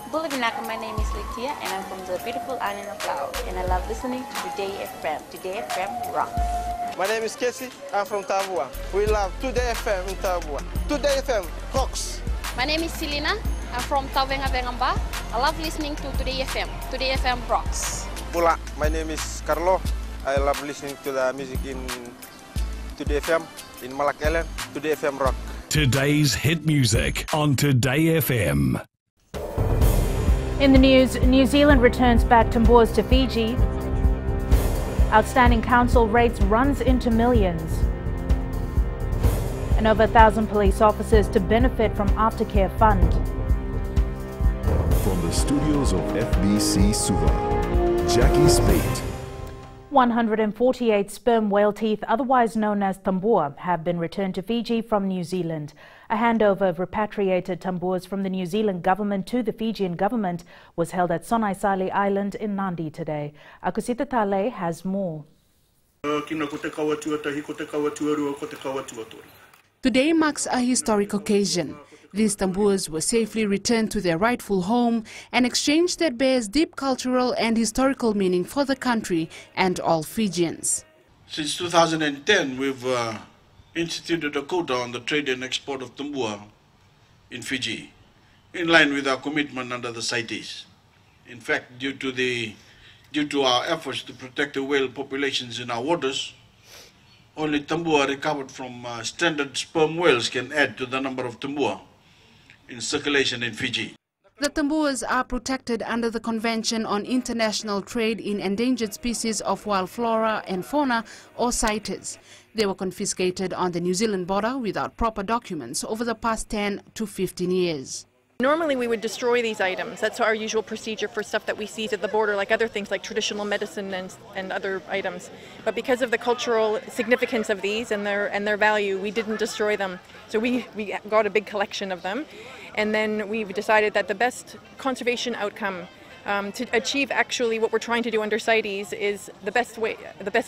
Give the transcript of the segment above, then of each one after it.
Bulavinaka, my name is Litia and I'm from the beautiful island of Laos and I love listening to Today FM. Today FM rock. My name is Casey, I'm from Tabua. We love Today FM in Tabua. Today FM rocks. My name is Selena, I'm from Tavenga Vengamba. I love listening to Today FM. Today FM rocks. Pula, my name is Carlo. I love listening to the music in Today FM, in Malak Island. Today FM rock. Today's hit music on Today FM. In the news, New Zealand returns back Tambours to Fiji. Outstanding council rates runs into millions. And over 1,000 police officers to benefit from aftercare fund. From the studios of FBC Suva, Jackie Spate. 148 sperm whale teeth, otherwise known as tambua, have been returned to Fiji from New Zealand. A handover of repatriated tambours from the New Zealand government to the Fijian government was held at Sonaisale Island in Nadi today. Akusita Tale has more. Today marks a historic occasion. These tambours were safely returned to their rightful home, an exchange that bears deep cultural and historical meaning for the country and all Fijians. Since 2010, we've instituted a quota on the trade and export of tambua in Fiji, in line with our commitment under the CITES. In fact, due to our efforts to protect the whale populations in our waters, only tambua recovered from stranded sperm whales can add to the number of tambua in circulation in Fiji. The tambours are protected under the Convention on International Trade in Endangered Species of Wild Flora and Fauna, or CITES. They were confiscated on the New Zealand border without proper documents over the past 10 to 15 years. Normally we would destroy these items. That's our usual procedure for stuff that we seize at the border, like other things like traditional medicine and other items. But because of the cultural significance of these and their value, we didn't destroy them. So we got a big collection of them. And then we've decided that the best conservation outcome to achieve actually what we're trying to do under CITES is the best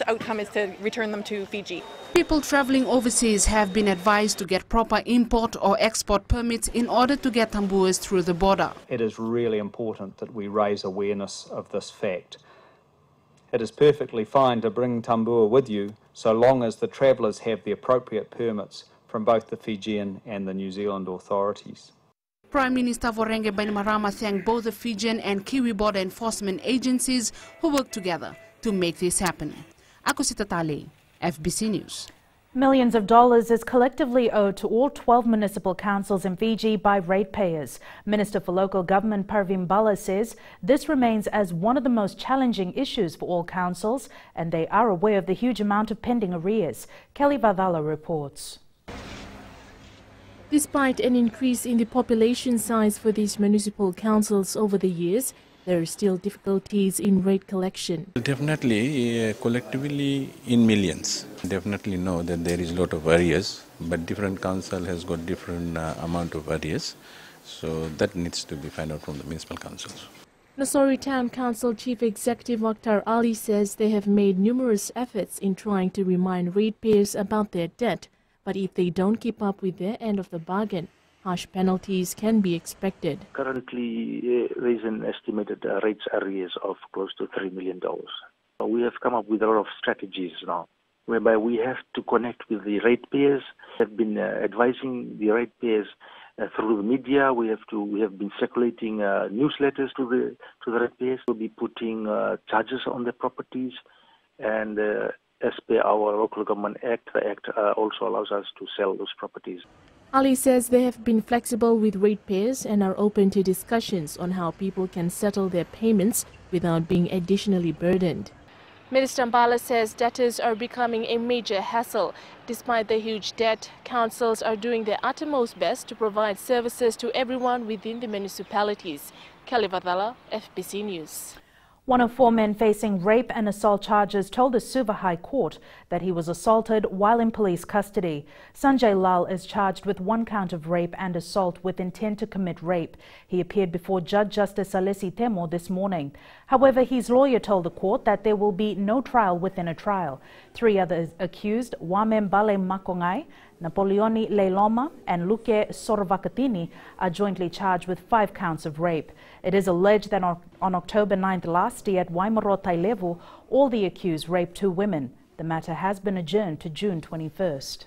outcome is to return them to Fiji. People traveling overseas have been advised to get proper import or export permits in order to get tambours through the border. It is really important that we raise awareness of this fact. It is perfectly fine to bring tambua with you so long as the travellers have the appropriate permits from both the Fijian and the New Zealand authorities. Prime Minister Vorenge Bainimarama thanked both the Fijian and Kiwi border enforcement agencies who work together to make this happen. Akusita Tale, FBC News. Millions of dollars is collectively owed to all 12 municipal councils in Fiji by ratepayers. Minister for Local Government Parveen Bala says this remains as one of the most challenging issues for all councils and they are aware of the huge amount of pending arrears. Kelly Vadala reports. Despite an increase in the population size for these municipal councils over the years, there are still difficulties in rate collection. Definitely, collectively in millions. Definitely know that there is a lot of arrears, but different council has got different amount of arrears. So that needs to be found out from the municipal councils. Nassori Town Council Chief Executive Akhtar Ali says they have made numerous efforts in trying to remind ratepayers about their debt. But if they don't keep up with their end of the bargain, harsh penalties can be expected. Currently, there is an estimated rates arrears of close to $3 million. We have come up with a lot of strategies now, whereby we have to connect with the ratepayers. We have been advising the ratepayers through the media. We have been circulating newsletters to the ratepayers. We'll be putting charges on their properties and. As per our Local Government Act, the Act also allows us to sell those properties. Ali says they have been flexible with ratepayers and are open to discussions on how people can settle their payments without being additionally burdened. Minister Mbala says debtors are becoming a major hassle. Despite the huge debt, councils are doing their uttermost best to provide services to everyone within the municipalities. Kelly Vadala, FBC News. One of 4 men facing rape and assault charges told the Suva High Court that he was assaulted while in police custody. Sanjay Lal is charged with 1 count of rape and assault with intent to commit rape. He appeared before Judge Justice Alessi Temo this morning. However, his lawyer told the court that there will be no trial within a trial. 3 others accused, Wamem Bale Makongai, Napoleoni Leiloma and Luke Sorvakatini are jointly charged with 5 counts of rape. It is alleged that on October 9th last year at Waimaro Tailevu, all the accused raped 2 women. The matter has been adjourned to June 21st.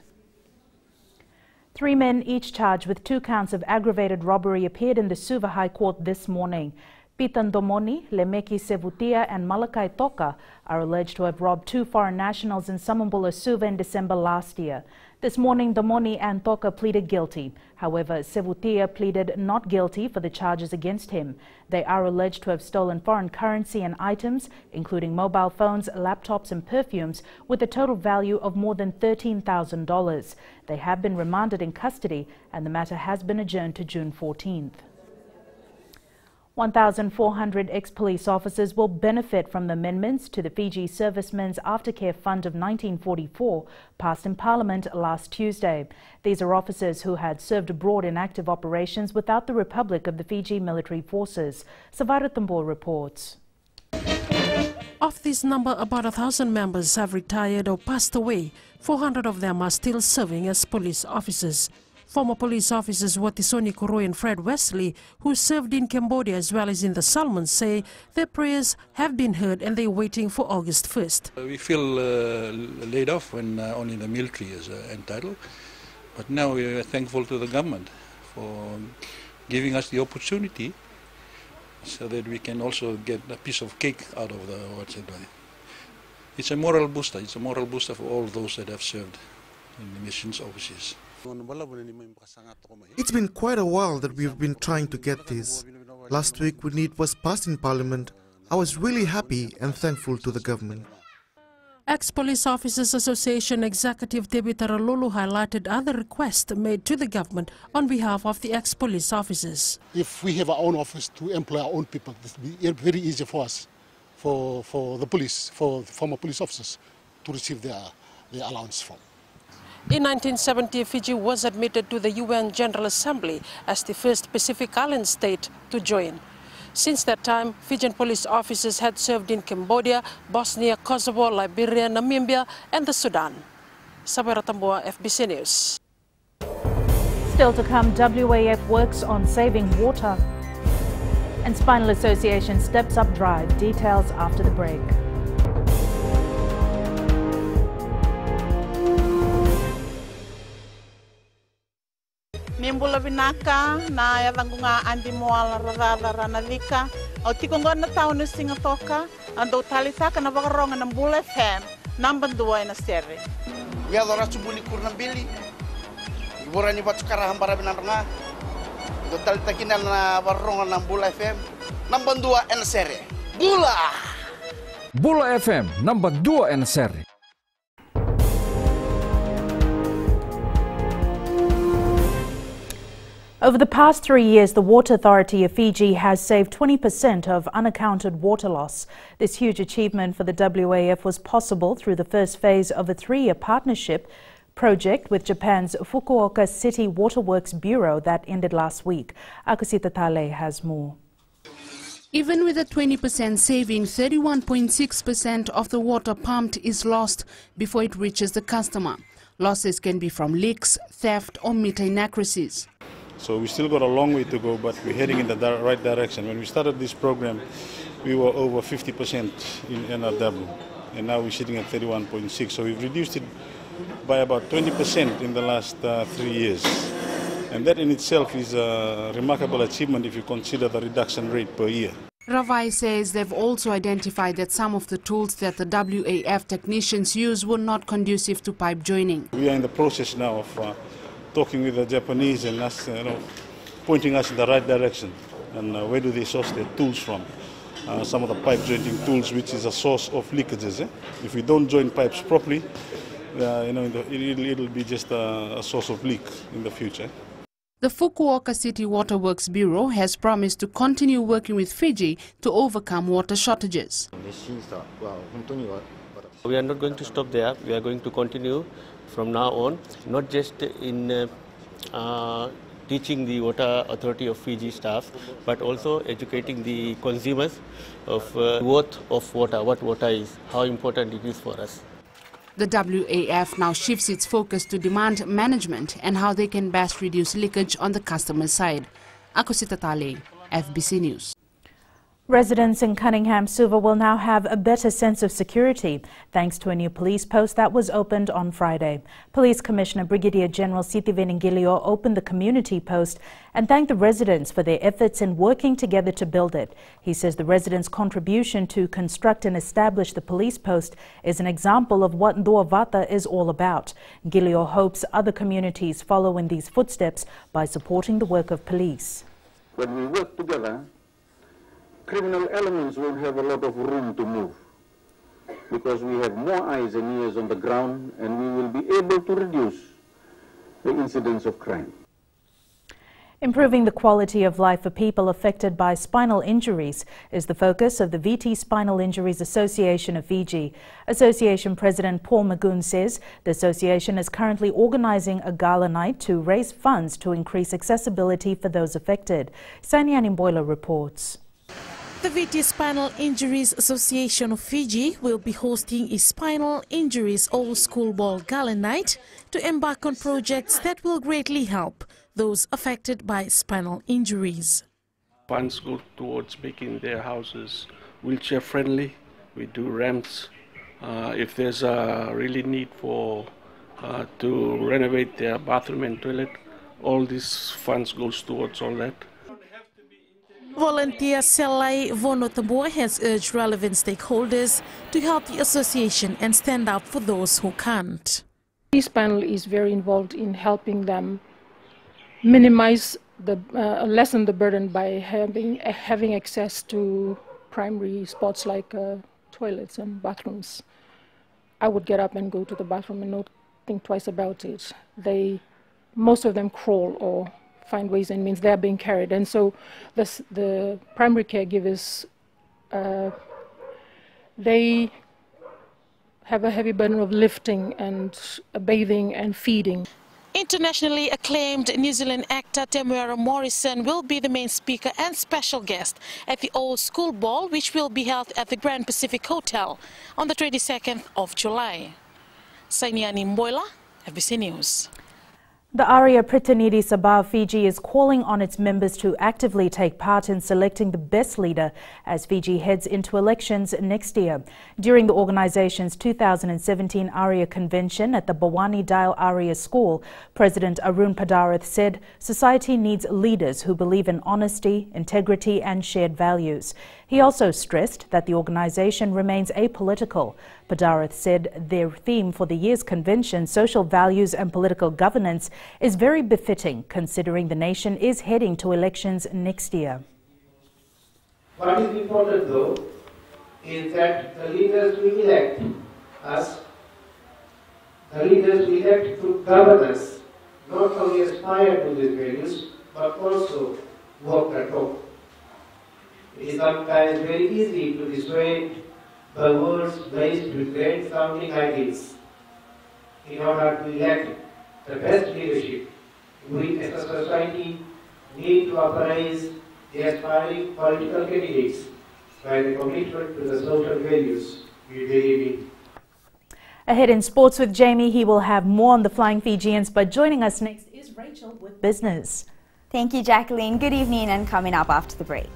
3 men, each charged with 2 counts of aggravated robbery, appeared in the Suva High Court this morning. Pitan Domoni, Lemeki Sevutia and Malakai Toka are alleged to have robbed 2 foreign nationals in Samambula, Suva in December last year. This morning, Domoni and Toka pleaded guilty. However, Sevutia pleaded not guilty for the charges against him. They are alleged to have stolen foreign currency and items, including mobile phones, laptops and perfumes, with a total value of more than $13,000. They have been remanded in custody and the matter has been adjourned to June 14th. 1,400 ex-police officers will benefit from the amendments to the Fiji Servicemen's Aftercare Fund of 1944 passed in Parliament last Tuesday. These are officers who had served abroad in active operations without the Republic of the Fiji Military Forces. Savara Tambor reports. Of this number, about 1,000 members have retired or passed away. 400 of them are still serving as police officers. Former police officers Watisoni Koroi and Fred Wesley, who served in Cambodia as well as in the Solomons, say their prayers have been heard and they're waiting for August 1st. We feel laid off when only the military is entitled, but now we are thankful to the government for giving us the opportunity so that we can also get a piece of cake out of the what's it. It's a moral booster. It's a moral booster for all those that have served in the missions overseas. It's been quite a while that we've been trying to get this. Last week when it was passed in Parliament, I was really happy and thankful to the government. Ex-Police Officers Association Executive Debbie Taralulu highlighted other requests made to the government on behalf of the ex-police officers. If we have our own office to employ our own people, it will be very easy for us, for the police, for former police officers to receive their allowance from. In 1970, Fiji was admitted to the UN General Assembly as the first Pacific Island state to join. Since that time, Fijian police officers had served in Cambodia, Bosnia, Kosovo, Liberia, Namibia and the Sudan. Sabara Tamboa, FBC News. Still to come, WAF works on saving water. And Spinal Association steps up drive. Details after the break. Mimbula vinaka na yavangunga andi moala rana vika o tikongo na tau no singa toka ando talitaka na vakaronga na Mbula FM namba 2 na serre. Ya dora subuli kurna bili. Borani batukara hambara binanga. Do talitaki na vakaronga na Mbula FM namba 2 na serre. Mbula FM namba 2 na serre. Over the past 3 years, the Water Authority of Fiji has saved 20% of unaccounted water loss. This huge achievement for the WAF was possible through the first phase of a 3-year partnership project with Japan's Fukuoka City Waterworks Bureau that ended last week. Akasita Tale has more. Even with a 20% saving, 31.6% of the water pumped is lost before it reaches the customer. Losses can be from leaks, theft or meter inaccuracies. So we still got a long way to go, but we're heading in the right direction. When we started this program, we were over 50% in NRW, and now we're sitting at 31.6. So we've reduced it by about 20% in the last 3 years. And that in itself is a remarkable achievement if you consider the reduction rate per year. Ravai says they've also identified that some of the tools that the WAF technicians use were not conducive to pipe joining. We are in the process now of talking with the Japanese and us, pointing us in the right direction. And where do they source their tools from? Some of the pipe jointing tools, which is a source of leakages. If we don't join pipes properly, it'll be just a source of leak in the future. The Fukuoka City Waterworks Bureau has promised to continue working with Fiji to overcome water shortages. We are not going to stop there. We are going to continue from now on, not just in teaching the Water Authority of Fiji staff, but also educating the consumers of worth of water, what water is, how important it is for us. The WAF now shifts its focus to demand management and how they can best reduce leakage on the customer side. Akosita Tale, FBC News. Residents in Cunningham Suva will now have a better sense of security thanks to a new police post that was opened on Friday. Police Commissioner Brigadier General Civic opened the community post and thanked the residents for their efforts in working together to build it. He says the residents' contribution to construct and establish the police post is an example of what Nduavata is all about. Gilio hopes other communities follow in these footsteps by supporting the work of police. When we work together, criminal elements will have a lot of room to move because we have more eyes and ears on the ground, and we will be able to reduce the incidence of crime. Improving the quality of life for people affected by spinal injuries is the focus of the VT Spinal Injuries Association of Fiji. Association President Paul Magoon says the association is currently organising a gala night to raise funds to increase accessibility for those affected. Sanyani Mboila reports. The VT Spinal Injuries Association of Fiji will be hosting a Spinal Injuries All-School Ball Gala Night to embark on projects that will greatly help those affected by spinal injuries. Funds go towards making their houses wheelchair friendly. We do ramps. If there's a really need for to renovate their bathroom and toilet, all these funds goes towards all that. Volunteer Selai Vonotambua has urged relevant stakeholders to help the association and stand up for those who can't. Spinal is very involved in helping them minimize lessen the burden by having access to primary spots like toilets and bathrooms. I would get up and go to the bathroom and not think twice about it. Most of them crawl or find ways and means they are being carried, and so the primary caregivers they have a heavy burden of lifting and bathing and feeding. Internationally acclaimed New Zealand actor Temuera Morrison will be the main speaker and special guest at the Old School Ball, which will be held at the Grand Pacific Hotel on the 22nd of July. Sanyani Mboila, FBC News. The Arya Pritanidi Sabha of Fiji is calling on its members to actively take part in selecting the best leader as Fiji heads into elections next year. During the organization's 2017 Arya Convention at the Bawani Dale Arya School, President Arun Padarath said society needs leaders who believe in honesty, integrity and shared values. He also stressed that the organization remains apolitical. Padarath said their theme for the year's convention, social values and political governance, is very befitting considering the nation is heading to elections next year. What is important though is that the leaders we elect us, the leaders we elect to govern us, not only aspire to these values but also walk the talk. It is sometimes very easy to dissuade by words laced with great sounding ideas. In order to elect the best leadership, we as a society need to appraise the aspiring political candidates by the commitment to the social values we believe in. Ahead in sports with Jamie, he will have more on the Flying Fijians, but joining us next is Rachel with business. Thank you, Jacqueline. Good evening, and coming up after the break.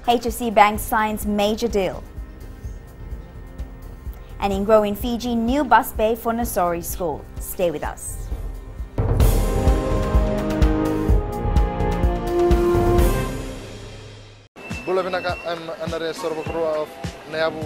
HFC Bank signs major deal. And in growing Fiji, new bus bay for Nasori School. Stay with us. I'm another sort of of Nayabu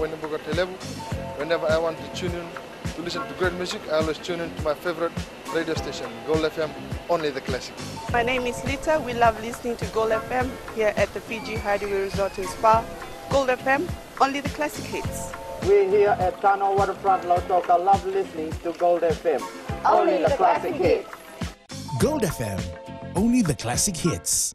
whenever I want to tune in to listen to great music, I always tune in to my favorite radio station, Gold FM, only the classic. My name is Lita. We love listening to Gold FM here at the Fiji Hideaway Resort and Spa. Gold FM, only the classic hits. We here at Tano Waterfront Lautoka love listening to Gold FM, only the classic hits. Gold FM, only the classic hits.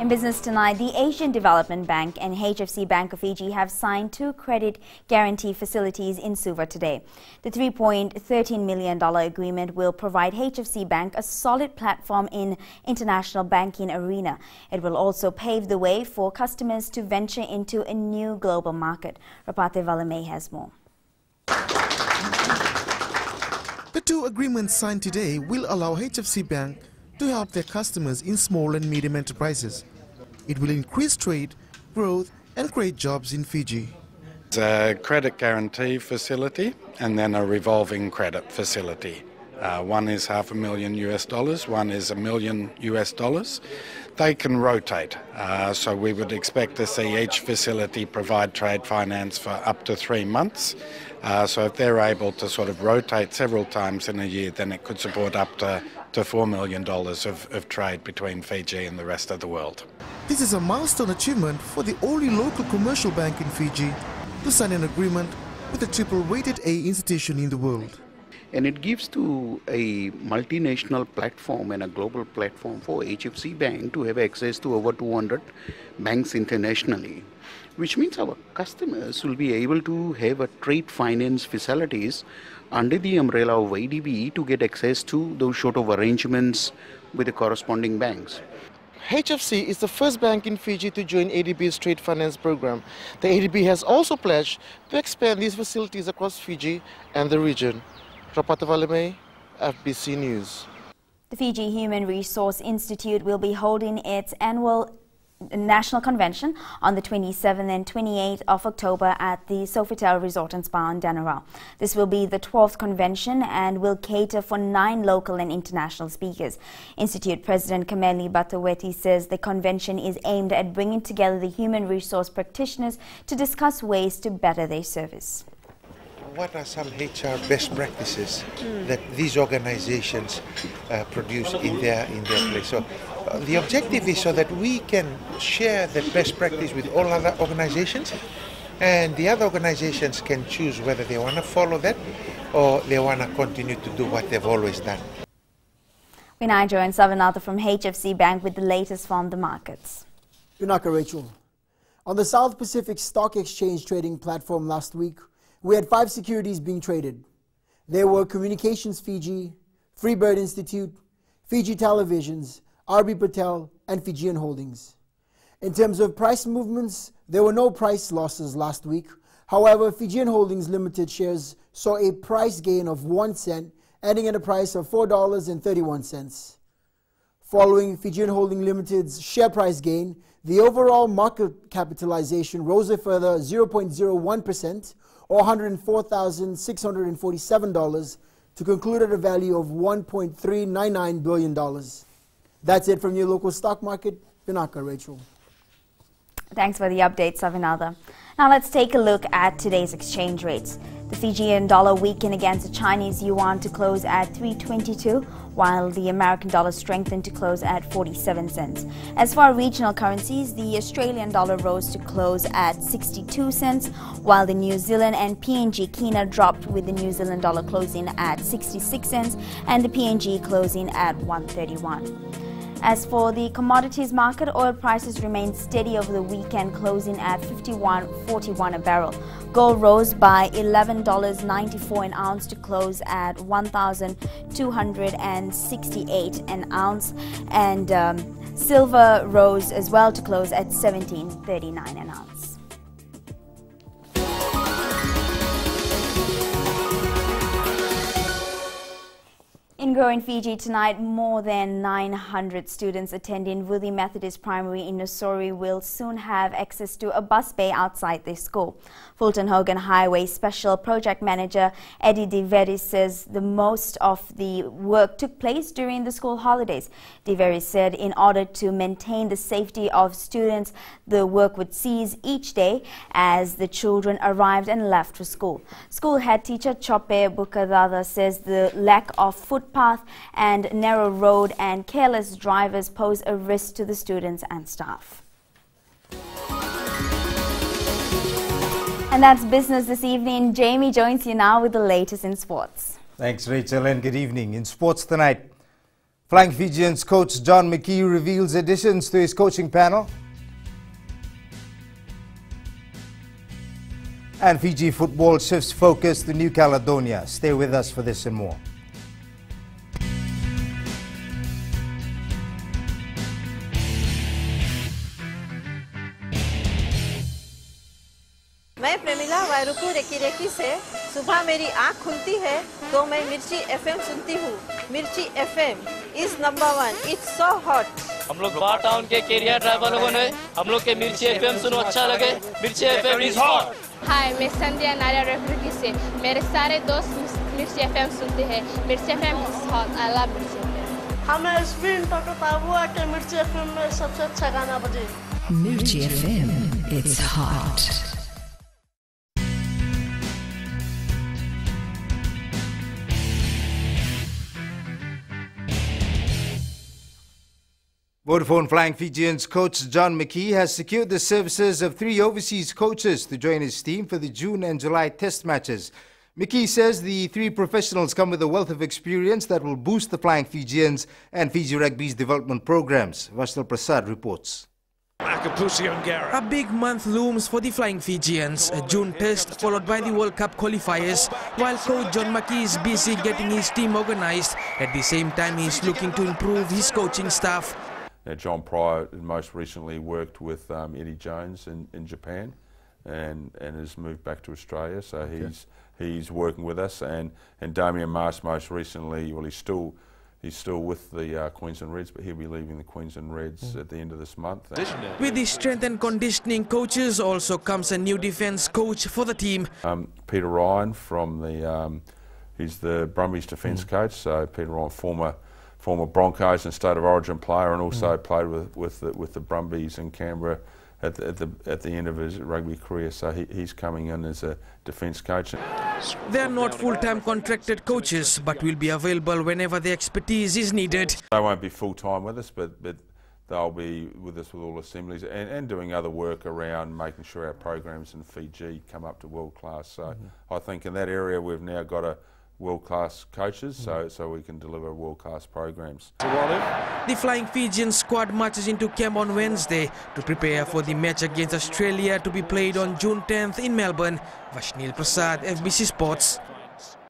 In business tonight, the Asian Development Bank and HFC Bank of Fiji have signed 2 credit guarantee facilities in Suva today. The $3.13 million agreement will provide HFC Bank a solid platform in international banking arena. It will also pave the way for customers to venture into a new global market. Repatriation has more. The 2 agreements signed today will allow HFC Bank to help their customers in small and medium enterprises. It will increase trade, growth and create jobs in Fiji. It's a credit guarantee facility and then a revolving credit facility. One is $500,000 US, one is $1 million US. They can rotate, so we would expect to see each facility provide trade finance for up to 3 months. So if they're able to sort of rotate several times in a year, then it could support up to $4 million of trade between Fiji and the rest of the world. This is a milestone achievement for the only local commercial bank in Fiji to sign an agreement with a triple-rated A institution in the world. And it gives to a multinational platform and a global platform for HFC Bank to have access to over 200 banks internationally, which means our customers will be able to have a trade finance facilities under the umbrella of ADB to get access to those sort of arrangements with the corresponding banks. HFC is the first bank in Fiji to join ADB's trade finance program. The ADB has also pledged to expand these facilities across Fiji and the region. Rapatavaleme, FBC News. The Fiji Human Resource Institute will be holding its annual National Convention on the 27th and 28th of October at the Sofitel Resort and Spa in Danarau. This will be the 12th convention and will cater for 9 local and international speakers. Institute President Kameli Bataweti says the convention is aimed at bringing together the human resource practitioners to discuss ways to better their service. What are some HR best practices that these organizations produce in their place? So the objective is so that we can share the best practice with all other organizations, and the other organizations can choose whether they want to follow that or they want to continue to do what they've always done. We now join Savanatha from HFC Bank with the latest from the markets. Pinaka Rachel. On the South Pacific Stock Exchange trading platform last week, we had 5 securities being traded. There were Communications Fiji, Freebird Institute, Fiji Televisions, RB Patel, and Fijian Holdings. In terms of price movements, there were no price losses last week. However, Fijian Holdings Limited shares saw a price gain of 1 cent, ending at a price of $4.31. Following Fijian Holdings Limited's share price gain, the overall market capitalization rose a further 0.01%, or $104,647, to conclude at a value of $1.399 billion. That's it from your local stock market. Pinaka Rachel. Thanks for the update, Savinatha. Now let's take a look at today's exchange rates. The Fijian dollar weakened against the Chinese yuan to close at 3.22, while the American dollar strengthened to close at 47 cents. As for regional currencies, the Australian dollar rose to close at 62 cents, while the New Zealand and PNG kina dropped, with the New Zealand dollar closing at 66 cents and the PNG closing at 131. As for the commodities market, oil prices remained steady over the weekend, closing at $51.41 a barrel. Gold rose by $11.94 an ounce to close at $1,268 an ounce, and silver rose as well to close at $17.39 an ounce. In Growing Fiji tonight, more than 900 students attending Woodley Methodist Primary in Nosori will soon have access to a bus bay outside their school. Fulton Hogan Highway Special Project Manager Eddie DeVeris says the most of the work took place during the school holidays. DeVeris said in order to maintain the safety of students, the work would cease each day as the children arrived and left for school. School head teacher Chope Bukadada says the lack of footpath and narrow road and careless drivers pose a risk to the students and staff. And that's business this evening. Jamie joins you now with the latest in sports. Thanks, Rachel, and good evening. In sports tonight, Flying Fijians coach John McKee reveals additions to his coaching panel. And Fiji football shifts focus to New Caledonia. Stay with us for this and more. मैं Premila वायरुकू recce recce से सुबह मेरी आँख खुलती है तो मैं मिर्ची एफएम सुनती हूँ। मिर्ची FM is number 1। It's so hot. हम लोग बार टाउन के कैरियर ड्राइवर लोगों ने हम लोग के मिर्ची एफएम सुनो अच्छा लगे। मिर्ची एफएम इज हॉट। हाय, मैं संध्या नारिया रेफरेकी से मेरे सारे दोस्त मिर्ची एफएम सुनते हैं। मिर्ची FM is hot. I love मिर्ची एफएम। हमें स्पिन टोटो ताबुआ के मिर्ची एफएम में सबसे अच्छा गाना बजे। मिर्ची FM it's hot. Vodafone Flying Fijians coach John McKee has secured the services of 3 overseas coaches to join his team for the June and July test matches. McKee says the 3 professionals come with a wealth of experience that will boost the Flying Fijians and Fiji Rugby's development programs. Vashnil Prasad reports. A big month looms for the Flying Fijians, a June test followed by the World Cup qualifiers, while coach John McKee is busy getting his team organized. At the same time, he is looking to improve his coaching staff. John Pryor most recently worked with Eddie Jones in Japan and has moved back to Australia, so he's working with us, and Damien Marsh most recently, well, he's still with the Queensland Reds, but he'll be leaving the Queensland Reds at the end of this month. With the strength and conditioning coaches also comes a new defence coach for the team. Peter Ryan from he's the Brumbies defence coach, so Peter Ryan, former Broncos and State of Origin player, and also played with the Brumbies in Canberra at the end of his rugby career. So he's coming in as a defence coach. They are not full-time contracted coaches, but will be available whenever the expertise is needed. They won't be full-time with us, but they'll be with us with all assemblies and doing other work around making sure our programs in Fiji come up to world class. So I think in that area we've now got a world-class coaches, so we can deliver world-class programs. The Flying Fijian squad marches into camp on Wednesday to prepare for the match against Australia to be played on June 10th in Melbourne. Vashnil Prasad, FBC Sports.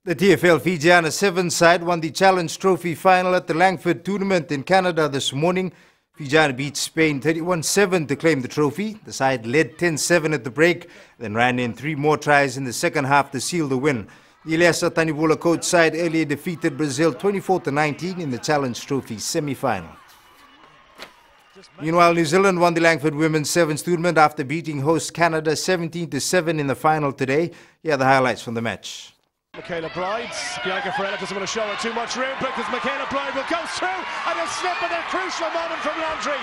The TFL Fijiana 7 side won the Challenge Trophy final at the Langford tournament in Canada this morning. Fijiana beat Spain 31-7 to claim the trophy. The side led 10-7 at the break, then ran in 3 more tries in the second half to seal the win. The Eliasa Tanibula coach side earlier defeated Brazil 24-19 in the Challenge Trophy semi-final. Meanwhile, New Zealand won the Langford Women's Sevens tournament after beating host Canada 17-7 in the final today. Here are the highlights from the match. Michaela Blyde, Bianca Ferreira doesn't want to show her too much room because Michaela Blyde will go through, and a snip at a crucial moment from Landry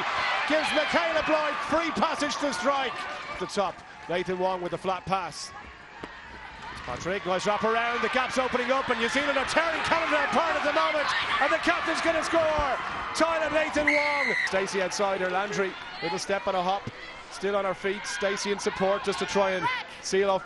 gives Michaela Blyde free passage to strike. At the top, Nathan Wong with the flat pass. Patrick, nice wrap around, the gap's opening up, and New Zealand are tearing Canada apart at the moment, and the captain's going to score. Tyler Nathan Wong. Stacey outside her, Landry, little step and a hop, still on her feet. Stacey in support just to try and seal off